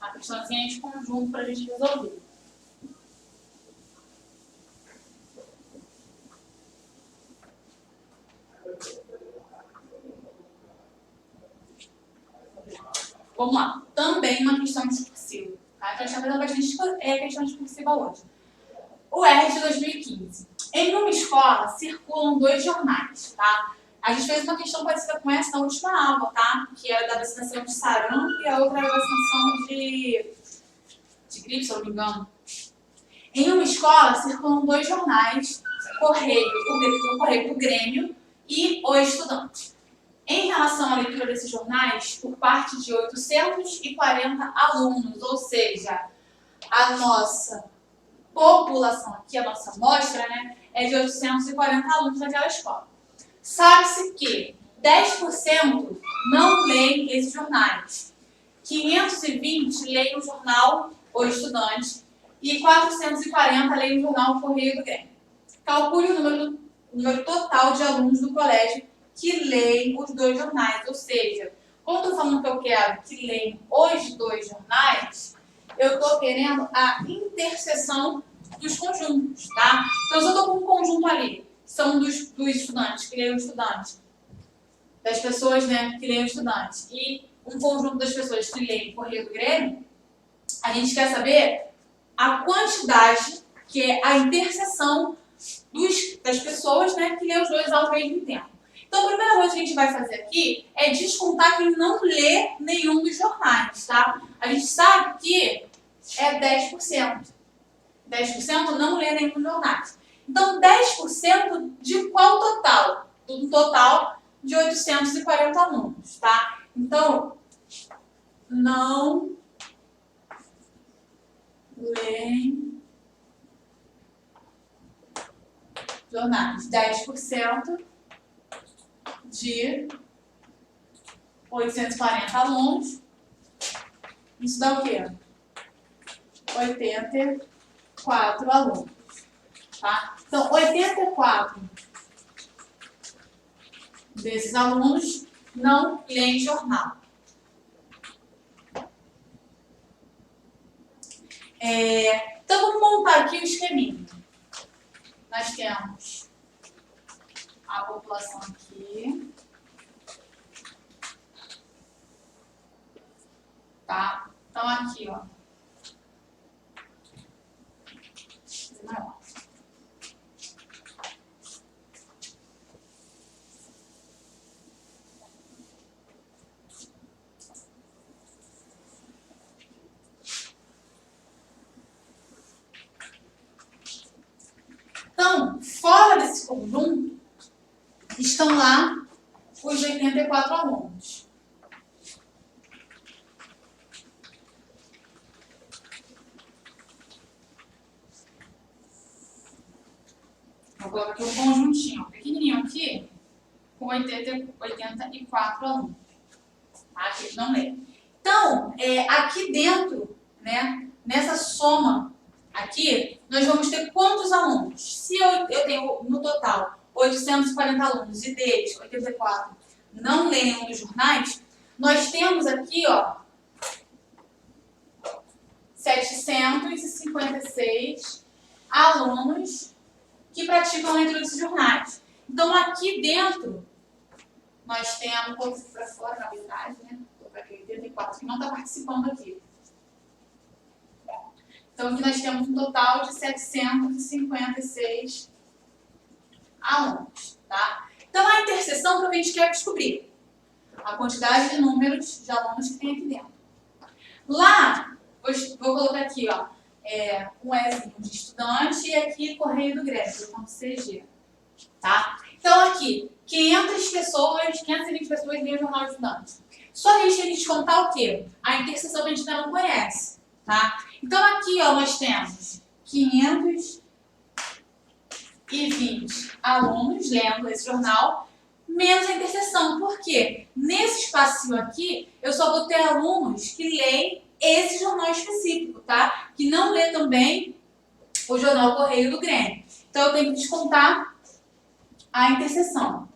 A questãozinha de conjunto para a gente resolver. Vamos lá. Também uma questão discursiva. Tá? Então, a gente está fazendo bastante questão discursiva hoje. O R de 2015. Em uma escola circulam 2 jornais, tá? A gente fez uma questão parecida com essa na última aula, tá? Que era da vacinação de sarampo e a outra era da vacinação de gripe, se eu não me engano. Em uma escola circulam 2 jornais, o Correio do Grêmio e O Estudante. Em relação à leitura desses jornais, por parte de 840 alunos, ou seja, a nossa população aqui, a nossa amostra, né, é de 840 alunos naquela escola. Sabe-se que 10% não leem esses jornais, 520 leem o jornal O Estudante e 440 leem o jornal Correio do Grêmio. Calcule o número total de alunos do colégio que leem os 2 jornais, ou seja, quando eu estou falando que eu quero que leiam os 2 jornais, eu estou querendo a interseção dos conjuntos, tá? Então, se eu estou com um conjunto ali, são dos estudantes, que leem o estudante, das pessoas, né, que leem o estudante, e um conjunto das pessoas que leem o Correio do Grêmio, a gente quer saber a quantidade, que é a interseção das pessoas, né, que leem os 2 ao mesmo tempo. Então, a primeira coisa que a gente vai fazer aqui é descontar quem não lê nenhum dos jornais, tá? A gente sabe que é 10%. 10% não lê nenhum dos jornais. Então, 10% de qual total? Do total de 840 alunos, tá? Então, não leem jornais. 10% de 840 alunos. Isso dá o quê? 84 alunos. Tá? Então, 84 desses alunos não leem jornal. Então, vamos montar aqui o esqueminha. Nós temos a população aqui. Tá? Então, aqui, ó. Maior. Então, fora desse conjunto, estão lá os 84 alunos. Vou colocar aqui um conjuntinho, pequenininho aqui, com 84 alunos. Tá? Que eles não leem. Então, aqui dentro, né, nessa soma aqui, nós vamos ter quantos alunos? Se eu tenho no total 840 alunos e deles 84 não leem nenhum dos jornais, nós temos aqui, ó, 756 alunos que praticam a leitura desses jornais. Então, aqui dentro, nós temos, um pouco para fora, na verdade, né? Vou colocar aqui 84, que não está participando aqui. Então, aqui nós temos um total de 756 alunos, tá? Então, a interseção que a gente quer descobrir a quantidade de números de alunos que tem aqui dentro. Lá, vou colocar aqui, ó, um Ezinho de estudante e aqui Correio do Grêmio, ponto CG, tá? Então, aqui, 520 pessoas leem o Jornal de Estudante. Só que a gente tem que descontar o quê? A interseção que a gente ainda não conhece, tá? Então, aqui, ó, nós temos 520 alunos lendo esse jornal, menos a interseção. Por quê? Nesse espacinho aqui, eu só vou ter alunos que leem esse jornal específico, tá? Que não lê também o jornal Correio do Grêmio. Então, eu tenho que descontar a interseção.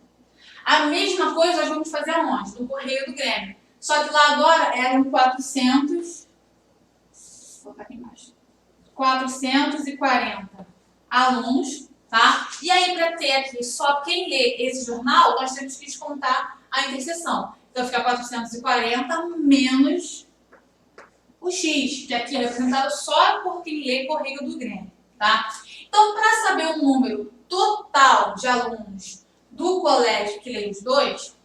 A mesma coisa nós vamos fazer aonde? No Correio do Grêmio. Só que lá agora eram 400... Vou colocar aqui embaixo. 440 alunos, tá? E aí, para ter aqui só quem lê esse jornal, nós temos que descontar a interseção. Então, fica 440 menos o X, que aqui é representado só por quem lê Correio do Grêmio, tá? Então, para saber o número total de alunos do colégio que lê os dois,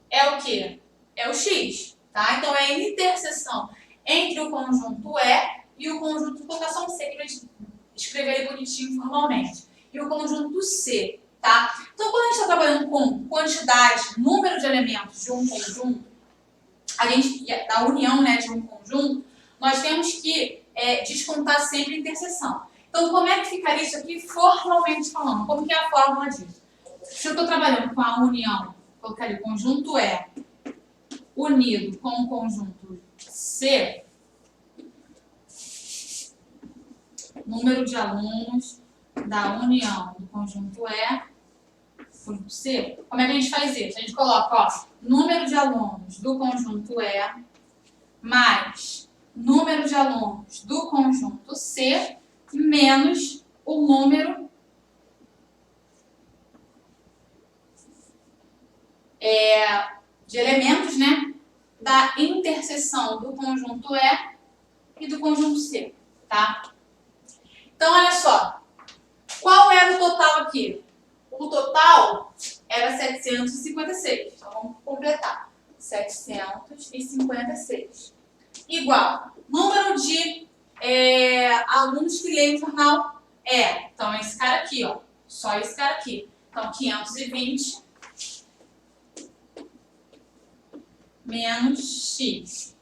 é o quê? É o X, tá? Então, é a interseção entre o conjunto E e o conjunto, vou colocar só um C, que a gente escrever ele bonitinho formalmente, e o conjunto C, tá? Então, quando a gente está trabalhando com quantidade, número de elementos de um conjunto, da união, né, de um conjunto, nós temos que descontar sempre a interseção. Então, como é que ficaria isso aqui formalmente falando? Como que é a fórmula disso? Se eu estou trabalhando com a união, colocaria o conjunto E unido com o conjunto C, número de alunos da união do conjunto E, conjunto C, como é que a gente faz isso? A gente coloca, ó, número de alunos do conjunto E mais número de alunos do conjunto C menos o número de elementos, né, da interseção do conjunto E e do conjunto C, tá? Então, olha só, qual era o total aqui? O total era 756, então vamos completar, 756, igual, número de alunos que leem o jornal então é esse cara aqui, ó, só esse cara aqui, então 520 menos X,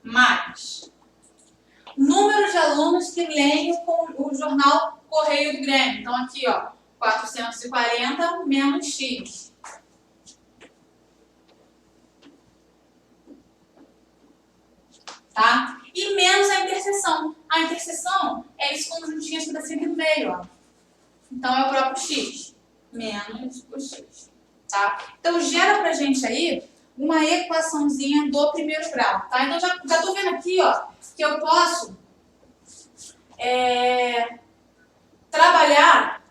mais número de alunos que leem o jornal Correio do Grêmio. Então, aqui, ó, 440 menos X. Tá? E menos a interseção. A interseção é esse conjuntinho que está sempre no meio, ó. Então, é o próprio X. Menos o X. Tá? Então, gera pra gente aí uma equaçãozinha do primeiro grau, tá? Então, já tô vendo aqui, ó, que eu posso trabalhar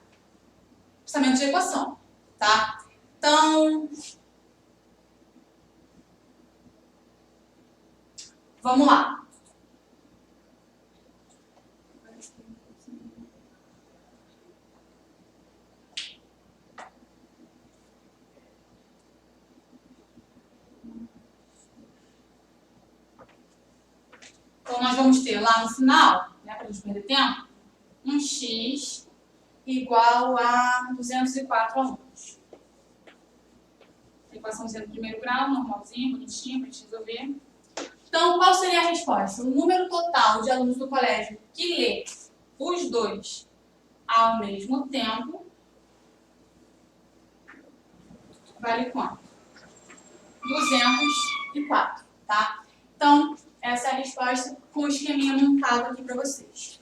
pensamento de equação, tá? Então, vamos lá. Então, nós vamos ter lá no final, né, para a gente perder tempo, um X igual a 204 alunos. Equaçãozinha do primeiro grau, normalzinha, bonitinha, pra gente resolver. Então, qual seria a resposta? O número total de alunos do colégio que lê os dois ao mesmo tempo vale quanto? 204, tá? Então, essa é a resposta com o esqueminha montado aqui para vocês.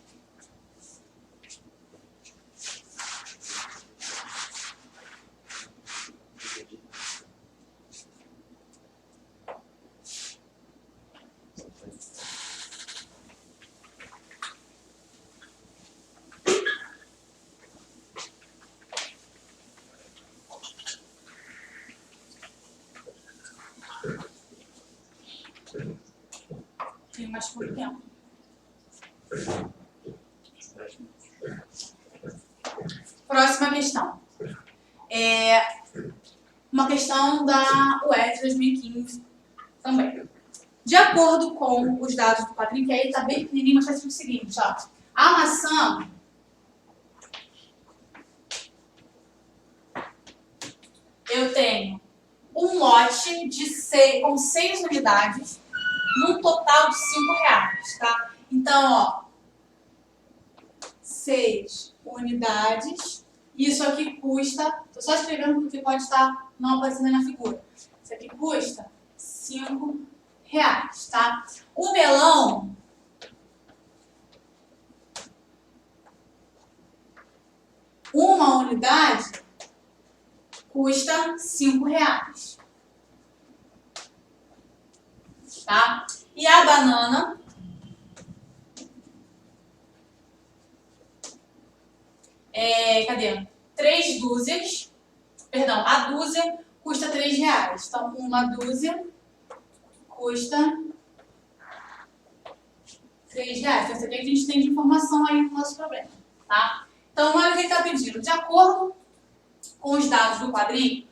Tem mais pouco tempo. Próxima questão. Uma questão da UERJ 2015 também. De acordo com os dados do quadrinho, que aí está bem pequenininho, mas está escrito o seguinte, ó. A maçã eu tenho um lote com 6 unidades, num total de R$5, tá? Então, ó, 6 unidades. Isso aqui custa, tô só escrevendo porque pode estar não aparecendo na figura. Isso aqui custa R$5, tá? O melão, uma unidade custa R$5, tá? E a banana cadê? 3 dúzias, perdão, a dúzia custa R$3. Então, uma dúzia custa R$3. Então, você vê que a gente tem de informação aí no nosso problema, tá? Então, olha o que ele está pedindo. De acordo com os dados do quadrinho,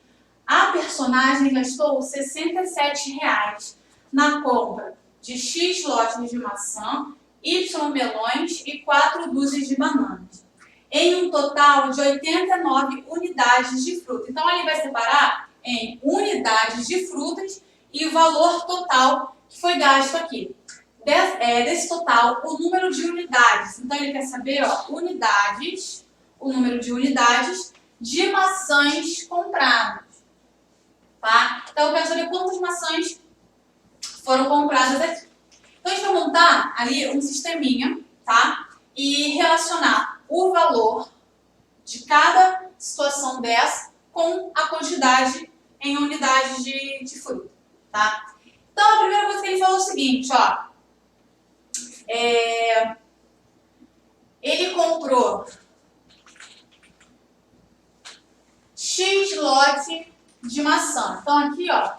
a personagem gastou R$67 na compra de X lotes de maçã, Y melões e 4 dúzias de bananas, em um total de 89 unidades de fruta. Então, ele vai separar em unidades de frutas e o valor total que foi gasto aqui. Desse total, o número de unidades. Então, ele quer saber, ó, unidades, o número de unidades de maçãs compradas. Tá? Então, eu quero saber quantas maçãs foram compradas aqui. Então, a gente vai montar ali um sisteminha, tá? E relacionar o valor de cada situação dessa com a quantidade em unidades de fruta, tá? Então, a primeira coisa que ele falou é o seguinte, ó. Ele comprou X lote de maçã. Então, aqui, ó,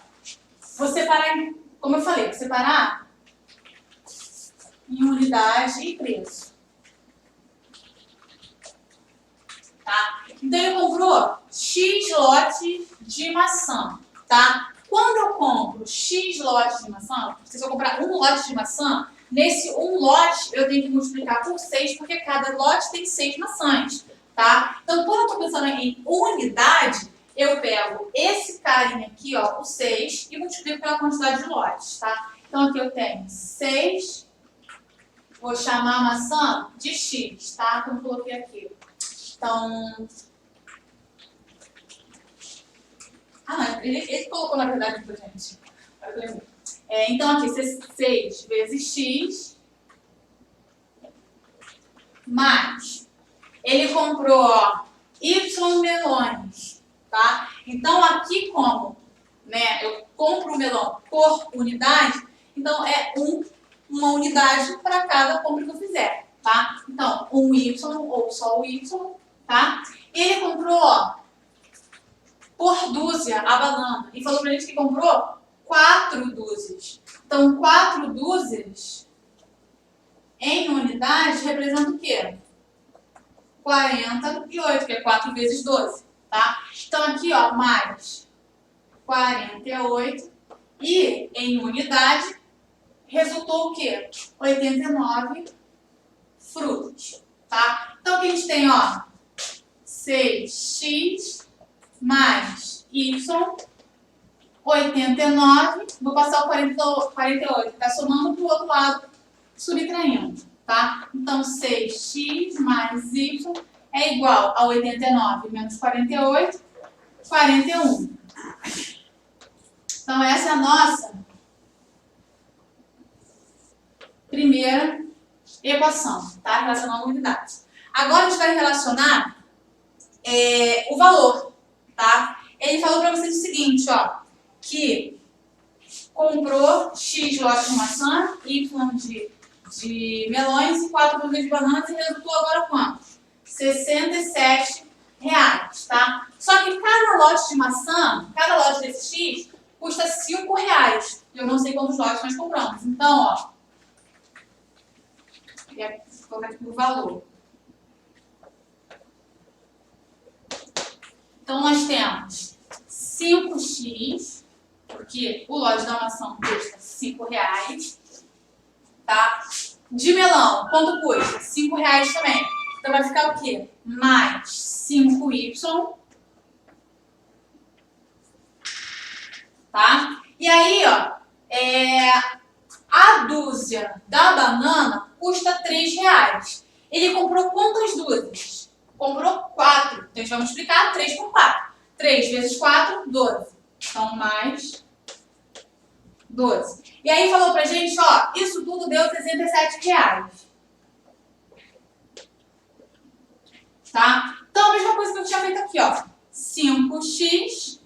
vou separar, como eu falei, vou separar em unidade e preço. Tá? Então, ele comprou X lote de maçã, tá? Quando eu compro X lotes de maçã, se eu comprar um lote de maçã, nesse um lote eu tenho que multiplicar por 6, porque cada lote tem 6 maçãs, tá? Então, quando eu estou pensando em unidade, eu pego esse carinha aqui, ó, o 6, e multiplico pela quantidade de lotes, tá? Então, aqui eu tenho 6, vou chamar a maçã de X, tá? Então, eu coloquei aqui. Então... não, ele colocou, na verdade, pra gente. Então, aqui, 6 vezes X, mais, ele comprou, ó, Y melões, tá? Então, aqui como, né, eu compro o melão por unidade, então, é uma unidade para cada compra que eu fizer, tá? Então, um Y ou só o Y, tá? Ele comprou, ó, por dúzia a banana e falou pra gente que comprou 4 dúzias. Então, 4 dúzias em unidade representa o quê? 48, que é 4 vezes 12, tá? Então, aqui, ó, mais 48 e em unidade resultou o quê? 89 frutas, tá? Então, aqui a gente tem, ó, 6x mais y 89, vou passar o 48, tá somando para o outro lado, subtraindo, tá? Então, 6x mais y é igual a 89 menos 48, 41. Então, essa é a nossa primeira equação, tá? Relacionando unidades. Agora, a gente vai relacionar o valor, tá? Ele falou para vocês o seguinte, ó, que comprou X lotes de maçã, Y de melões e 4 dúzias de bananas e resultou agora quanto? R$67, tá? Só que cada lote de maçã, cada lote desse X, custa R$5. Eu não sei quantos lotes nós compramos. Então, ó, vou colocar aqui o valor. Então, nós temos 5x, porque o lote da maçã custa R$5, tá? De melão, quanto custa? R$5 também. Então, vai ficar o quê? Mais 5y, tá? E aí, ó, a dúzia da banana custa R$3. Ele comprou quantas dúzias? Comprou 4. Então, a gente vai multiplicar 3 por 4. 3 vezes 4, 12. Então, mais 12. E aí, falou pra gente, ó, isso tudo deu R$67. Tá? Então, a mesma coisa que eu tinha feito aqui, ó. 5x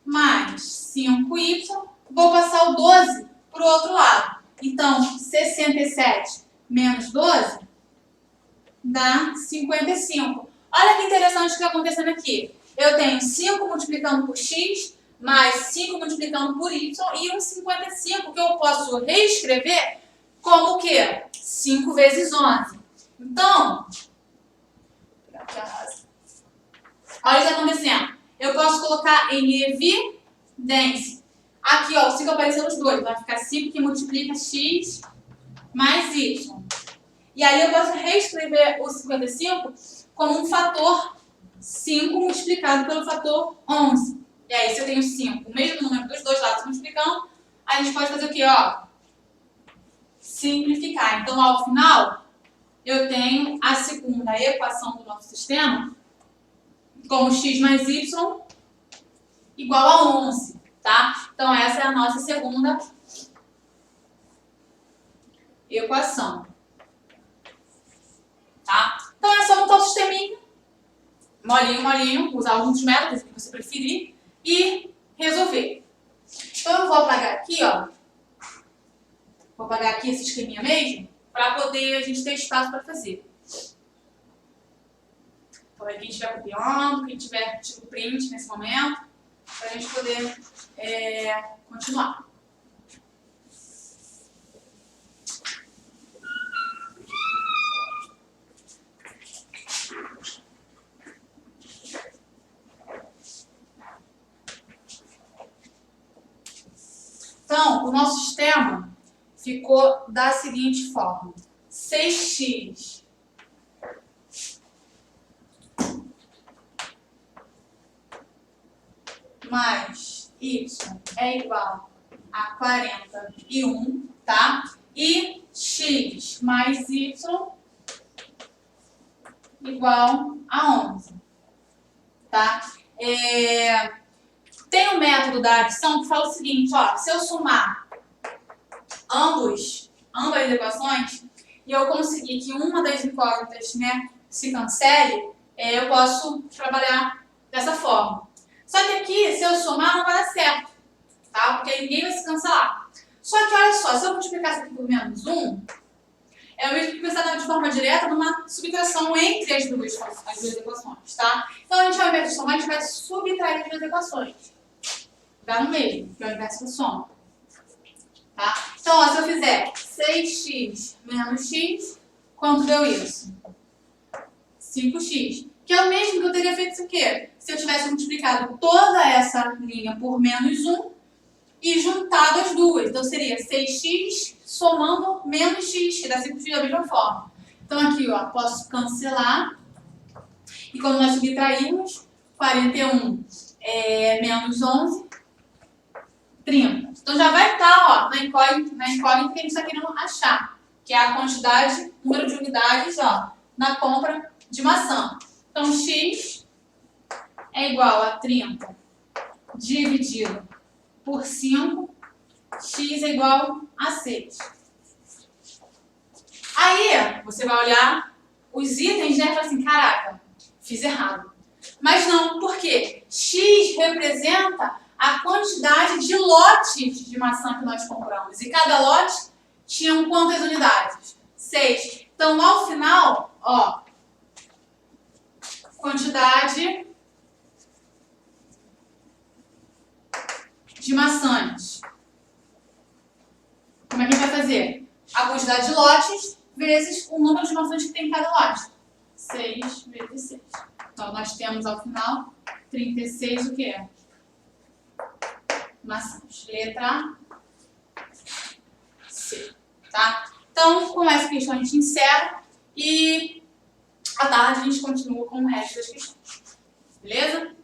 mais 5y. Vou passar o 12 pro outro lado. Então, 67 menos 12 dá 55. Olha que interessante o que está acontecendo aqui. Eu tenho 5 multiplicando por x, mais 5 multiplicando por y, e um 55 que eu posso reescrever como o quê? 5 vezes 11. Então, olha o que está acontecendo. Eu posso colocar em evidência. Aqui, ó, o 5 apareceu nos dois. Vai ficar 5 que multiplica x mais y. E aí eu posso reescrever o 55 como um fator 5 multiplicado pelo fator 11. E aí, se eu tenho 5, o mesmo número dos dois lados multiplicando, a gente pode fazer o quê? Ó, simplificar. Então, ao final, eu tenho a segunda equação do nosso sistema como x mais y igual a 11, tá? Então, essa é a nossa segunda equação. Tá? Então, é só montar o sisteminha, molinho, usar alguns métodos que você preferir e resolver. Então, eu vou apagar aqui, ó. Vou apagar aqui esse esqueminha mesmo, para poder a gente ter espaço para fazer. Então, aí quem estiver copiando, quem tiver tipo print nesse momento, para a gente poder continuar. Então, o nosso sistema ficou da seguinte forma. 6x mais y é igual a 41, tá? E x mais y igual a 11, tá? Tem um método da adição que fala o seguinte, ó, se eu somar ambas as equações e eu conseguir que uma das incógnitas, né, se cancele, eu posso trabalhar dessa forma. Só que aqui, se eu somar, não vai dar certo, tá? Porque ninguém vai se cancelar. Só que olha só, se eu multiplicar isso aqui por menos 1, é o mesmo que pensar de forma direta numa subtração entre as duas equações, tá? Então, a gente, ao invés de somar, a gente vai subtrair as duas equações. Dá no mesmo, que é o inverso da soma. Tá? Então, ó, se eu fizer 6x menos x, quanto deu isso? 5x. Que é o mesmo que eu teria feito isso aqui. Se eu tivesse multiplicado toda essa linha por menos 1 e juntado as duas. Então, seria 6x somando menos x, que dá 5x da mesma forma. Então, aqui, ó, posso cancelar. E quando nós subtraímos, 41 menos 11 30. Então já vai estar, ó, na incógnita que a gente está querendo achar, que é a quantidade, número de unidades, ó, na compra de maçã. Então, x é igual a 30 dividido por 5, x é igual a 6. Aí, você vai olhar os itens, né, e fala assim, caraca, fiz errado. Mas não, por quê? X representa a quantidade de lotes de maçã que nós compramos. E cada lote tinha quantas unidades? 6. Então, ao final, ó, quantidade de maçãs. Como é que a gente vai fazer? A quantidade de lotes vezes o número de maçãs que tem em cada lote. 6 vezes 6. Então, nós temos ao final 36 o quê? Maçãs. Letra C. Tá? Então, com essa questão a gente encerra e à tarde a gente continua com o resto das questões. Beleza?